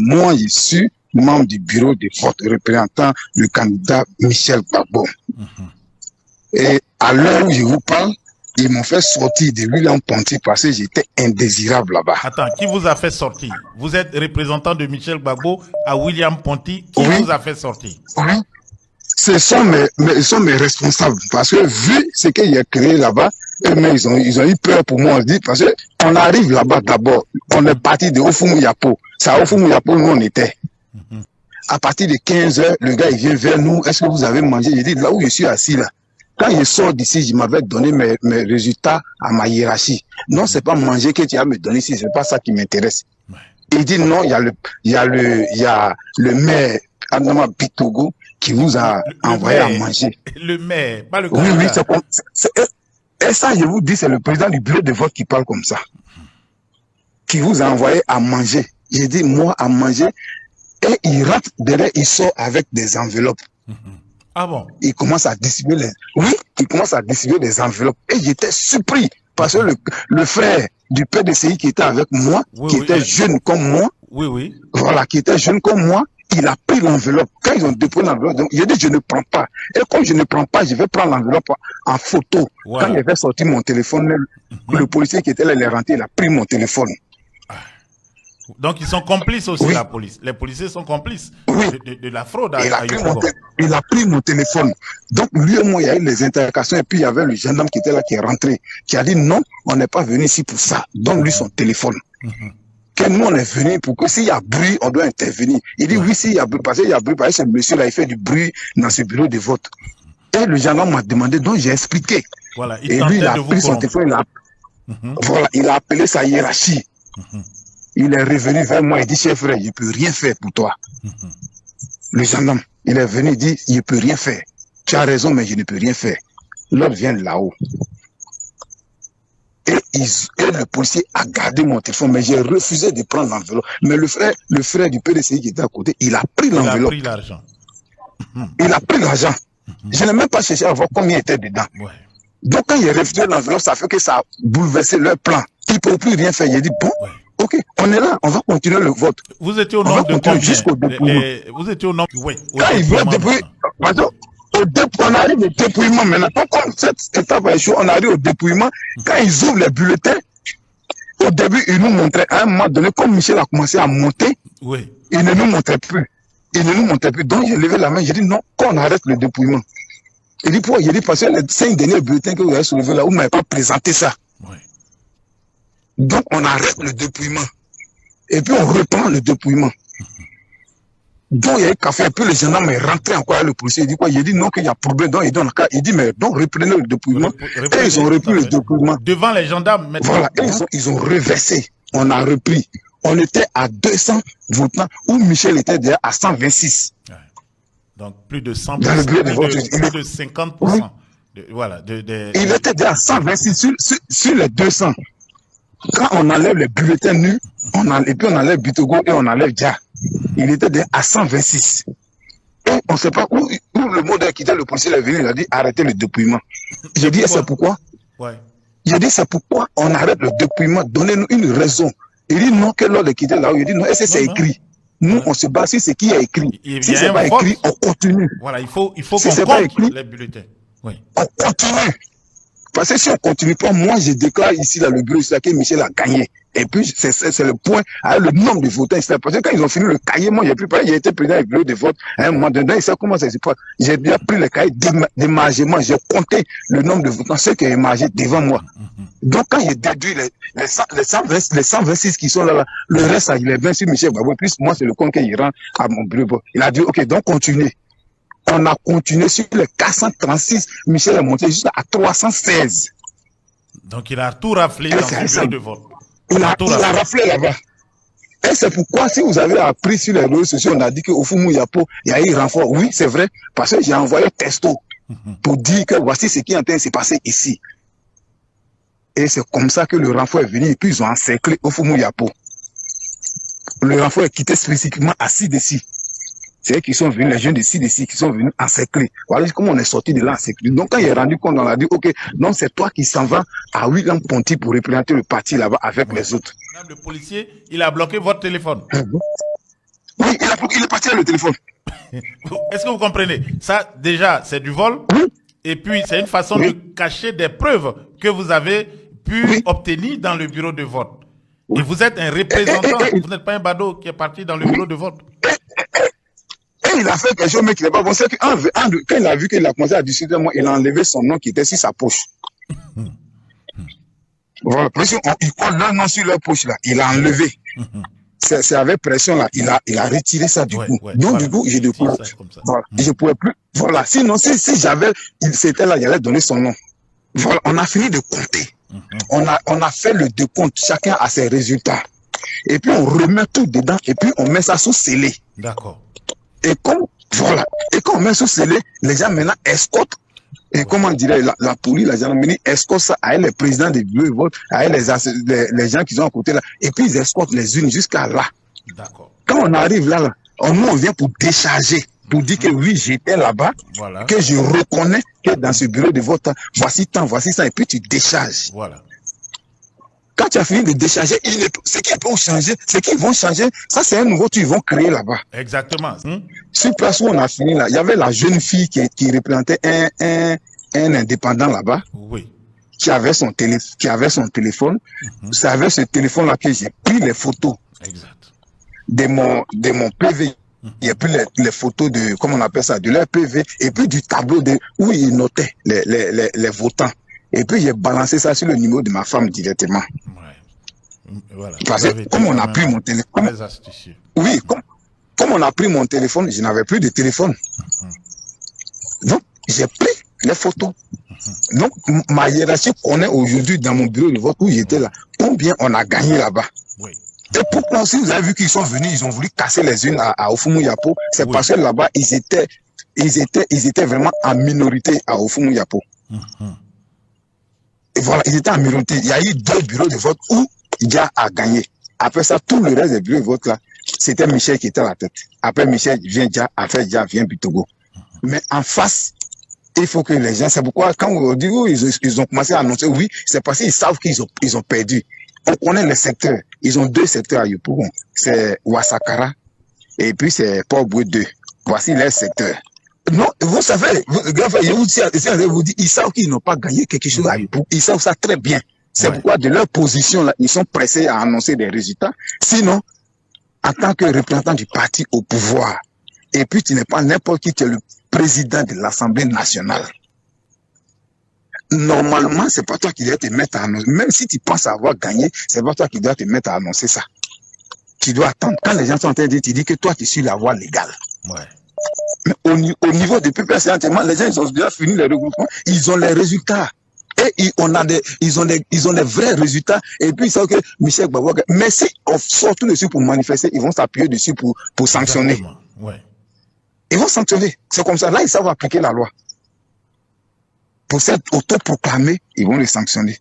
moi, je suis membre du bureau de vote représentant le candidat Michel Gbagbo. Et à l'heure où je vous parle, ils m'ont fait sortir de William Ponty parce que j'étais indésirable là-bas. Attends, qui vous a fait sortir? Vous êtes représentant de Michel Gbagbo à William Ponty. Qui vous a fait sortir? Oui. Ce sont mes responsables. Parce que vu ce qu'il y a créé là-bas, eux-mêmes, ils ont eu peur pour moi. Parce qu'on arrive là-bas d'abord. On est parti de Ofumu Yapo. C'est à Ofumu Yapo où on était. À partir de 15 h, le gars il vient vers nous. Est-ce que vous avez mangé? J'ai dit là où je suis assis là. Quand je sors d'ici, je m'avais donné mes résultats à ma hiérarchie. Non, c'est pas manger que tu vas me donner ici, c'est pas ça qui m'intéresse. Il dit non, il y a le maire Adama Bitogo qui vous a envoyé à manger. Le maire, pas le candidat. Oui, c'est comme et ça, je vous dis, c'est le président du bureau de vote qui parle comme ça. Qui vous a envoyé à manger. J'ai dit moi à manger. Et il rentre derrière, il sort avec des enveloppes. Ah bon? Il commence à distribuer il commence à distribuer des enveloppes. Et j'étais surpris parce que le frère du PDCI qui était avec moi, qui était jeune comme moi, voilà, qui était jeune comme moi, il a pris l'enveloppe. Quand ils ont déposé l'enveloppe, il a dit je ne prends pas. Et comme je ne prends pas, je vais prendre l'enveloppe en photo. Quand il avait sorti mon téléphone, le policier qui était là, il est rentré, il a pris mon téléphone. Donc ils sont complices aussi, la police. Les policiers sont complices de la fraude. Il a pris mon téléphone. Donc lui et moi, il y a eu les interactions. Et puis il y avait le gendarme qui était là, qui est rentré, qui a dit non, on n'est pas venu ici pour ça. Donne-lui son téléphone. Que nous, on est venu pour que s'il y a bruit, on doit intervenir. Il dit oui, s'il y a bruit, parce qu'il y a bruit, parce que ce monsieur-là, il fait du bruit dans ce bureau de vote. Et le gendarme m'a demandé, donc j'ai expliqué. Voilà, et lui, il a pris son téléphone, voilà, il a appelé sa hiérarchie. Il est revenu vers moi et dit, chef frère, je ne peux rien faire pour toi. Le gendarme, il est venu et dit, je ne peux rien faire. Tu as raison, mais je ne peux rien faire. L'autre vient de là-haut. Et le policier a gardé mon téléphone, mais j'ai refusé de prendre l'enveloppe. Mais le frère du PDCI qui était à côté, il a pris l'enveloppe. Il a pris l'argent. Il a pris l'argent. Je n'ai même pas cherché à voir combien était dedans. Donc quand il a refusé l'enveloppe, ça fait que ça a bouleversé leur plan. Ils ne peuvent plus rien faire. Il a dit, bon, ok, on est là, on va continuer le vote. Vous étiez au nombre de combien? Jusqu'au dépouillement. Vous étiez au nombre, quand il veut dépouiller, on arrive au dépouillement maintenant. Comme cette étape a échoué, on arrive au dépouillement. Quand ils ouvrent les bulletins, au début, ils nous montraient, à un moment donné, comme Michel a commencé à monter, il ne nous montrait plus. Donc j'ai levé la main, j'ai dit non, qu'on arrête le dépouillement. Il dit pourquoi? Il dit parce que les 5 derniers bulletins que vous avez soulevés là, vous ne m'avez pas présenté ça. Donc on arrête le dépouillement. Et puis on reprend le dépouillement. Donc il y a eu café, et puis le gendarme est rentré encore avec le policier. Il dit quoi? Il dit non, qu'il y a problème. Donc il dit mais donc reprenez le dépouillement. Et ils ont repris le dépouillement. Devant les gendarmes maintenant. Voilà, et ils ont reversé. On a repris. On était à 200 votants, où Michel était déjà à 126. Donc plus de 100%, plus de 50%. Il était déjà à 126 sur les 200. Quand on enlève les bulletins nus, et puis on enlève Bitogo et on enlève Dia, il était déjà à 126. Et on ne sait pas où le modèle qui était le policier est venu, il a dit arrêtez le dépouillement. J'ai dit c'est pourquoi? J'ai dit c'est pourquoi on arrête le dépouillement, donnez-nous une raison. Il dit non, que l'ordre est quitté là-haut. Il dit non, est-ce que c'est écrit? Nous, on se base sur ce qui est écrit. Si ce n'est pas écrit, on continue. Voilà, il faut si qu'on compte écrit, les bulletins. On continue. Parce que si on ne continue pas, moi, je déclare ici, là, le bureau, c'est que Michel a gagné. Et puis, c'est le point, avec le nombre de votants. Parce que quand ils ont fini le cahier, moi, j'ai plus parlé, j'ai été président du bureau de vote. À un moment donné, il sait comment ça se passe. J'ai déjà pris le cahier d'émargement, j'ai compté le nombre de votants, ceux qui ont émargé devant moi. Donc, quand j'ai déduit les 126 qui sont là, le reste, il est 20 sur Michel Gbagbo. Plus moi, c'est le compte qu'il rend à mon bureau. Il a dit, ok, donc continuez. On a continué sur les 436. Michel est monté jusqu'à 316. Donc, il a tout raflé dans le bureau de vote. Il a raflé là-bas. Et c'est pourquoi, si vous avez appris sur les réseaux sociaux, on a dit qu'au Fumu Yapo, il y a eu renfort. Oui, c'est vrai, parce que j'ai envoyé un texto pour dire que voici ce qui est en train de se passer ici. Et c'est comme ça que le renfort est venu, et puis ils ont encerclé au Fumu Yapo. Le renfort est quitté spécifiquement à Sidessi. C'est eux qui sont venus, les jeunes de Sidessi qui sont venus encercler. Voilà comment on est sorti de là encerclé. Donc quand il est rendu compte, on a dit, ok, donc c'est toi qui s'en vas à William Ponty pour représenter le parti là-bas avec les autres. Le policier, il a bloqué votre téléphone. Oui, il est parti avec le téléphone. Est-ce que vous comprenez? Ça, déjà, c'est du vol. Oui. Et puis, c'est une façon Oui. de cacher des preuves que vous avez pu Oui. obtenir dans le bureau de vote. Et vous êtes un représentant. Vous n'êtes pas un badaud qui est parti dans le bureau de vote. Et il a fait quelque chose, mais qui n'est pas bon. C'est que quand il a vu qu'il a commencé à discuter, moi, il a enlevé son nom qui était sur sa poche. Voilà. Il colle leur nom sur leur poche, là. Il a enlevé. C'est avec pression, là. Il a retiré ça, du coup. Donc, voilà. Du coup, je découvre. Voilà. Je pouvais plus. Voilà. Sinon, si j'avais, c'était là, il allait donner son nom. Voilà. On a fini de compter. On a fait le décompte. Chacun a ses résultats. Et puis, on remet tout dedans. Et puis, on met ça sous scellé. D'accord. Et voilà. Et quand on met sous scellé, les gens maintenant escortent. Et comment on dirait, la police, la gendarmerie escorte ça à les présidents des bureaux de vote, à les gens qui sont à côté là. Et puis, ils escortent les unes jusqu'à là. D'accord. Quand on arrive là, on vient pour décharger. Pour dire que oui, j'étais là-bas, voilà. Que je reconnais que dans ce bureau de vote, voici tant, voici ça, et puis tu décharges. Voilà. Quand tu as fini de décharger, ce qu'ils vont changer, ça c'est un nouveau truc qu'ils vont créer là-bas. Exactement. Sur place où on a fini là, il y avait la jeune fille qui représentait un indépendant là-bas. Oui. Qui avait son téléphone. C'est avec ce téléphone-là que j'ai pris les photos. Exact. De mon PV. Il y a plus les photos de, comment on appelle ça, de leur PV, et puis du tableau où ils notaient les votants. Et puis j'ai balancé ça sur le numéro de ma femme directement. Ouais. Voilà. Parce que comme on a pris mon téléphone. Oui, comme on a pris mon téléphone, je n'avais plus de téléphone. Donc j'ai pris les photos. Donc ma hiérarchie connaît aujourd'hui dans mon bureau de vote où j'étais là, combien on a gagné là-bas. Oui. Et pourquoi, si vous avez vu qu'ils sont venus, ils ont voulu casser les unes à Ofumu-Yapo, c'est parce que là-bas, ils étaient vraiment en minorité à Ofumu-Yapo. Et voilà, ils étaient en minorité. Il y a eu 2 bureaux de vote où Dia a gagné. Après ça, tout le reste des bureaux de vote là, c'était Michel qui était à la tête. Après Michel vient Dia, après Dia vient Bitogo. Mais en face, il faut que les gens, c'est pourquoi quand on dit ils ont commencé à annoncer, oui, c'est parce qu'ils savent qu'ils ont perdu. On connaît les secteurs. Ils ont 2 secteurs à Yopougon. C'est Ouassakara et puis c'est Port-Boué 2. Voici les secteurs. Non, vous savez, je vous dis, ils savent qu'ils n'ont pas gagné quelque chose à Yopougon. Ils savent ça très bien. C'est pourquoi de leur position, là, ils sont pressés à annoncer des résultats. Sinon, en tant que représentant du parti au pouvoir, et puis tu n'es pas n'importe qui, tu es le président de l'Assemblée nationale. Normalement, c'est pas toi qui dois te mettre à annoncer. Même si tu penses avoir gagné, c'est pas toi qui dois te mettre à annoncer ça. Tu dois attendre. Quand les gens sont en train de dire, tu dis que toi, tu suis la voie légale. Ouais. Mais au niveau des PPS, les gens, ils ont déjà fini les regroupements, ils ont les résultats. Et ils ont des vrais résultats. Et puis, ils savent que Michel Gbagbo, mais si on sort tout dessus pour manifester, ils vont s'appuyer dessus pour sanctionner. Ouais. Ils vont sanctionner. C'est comme ça. Là, ils savent appliquer la loi. Pour s'être autoproclamé, ils vont les sanctionner.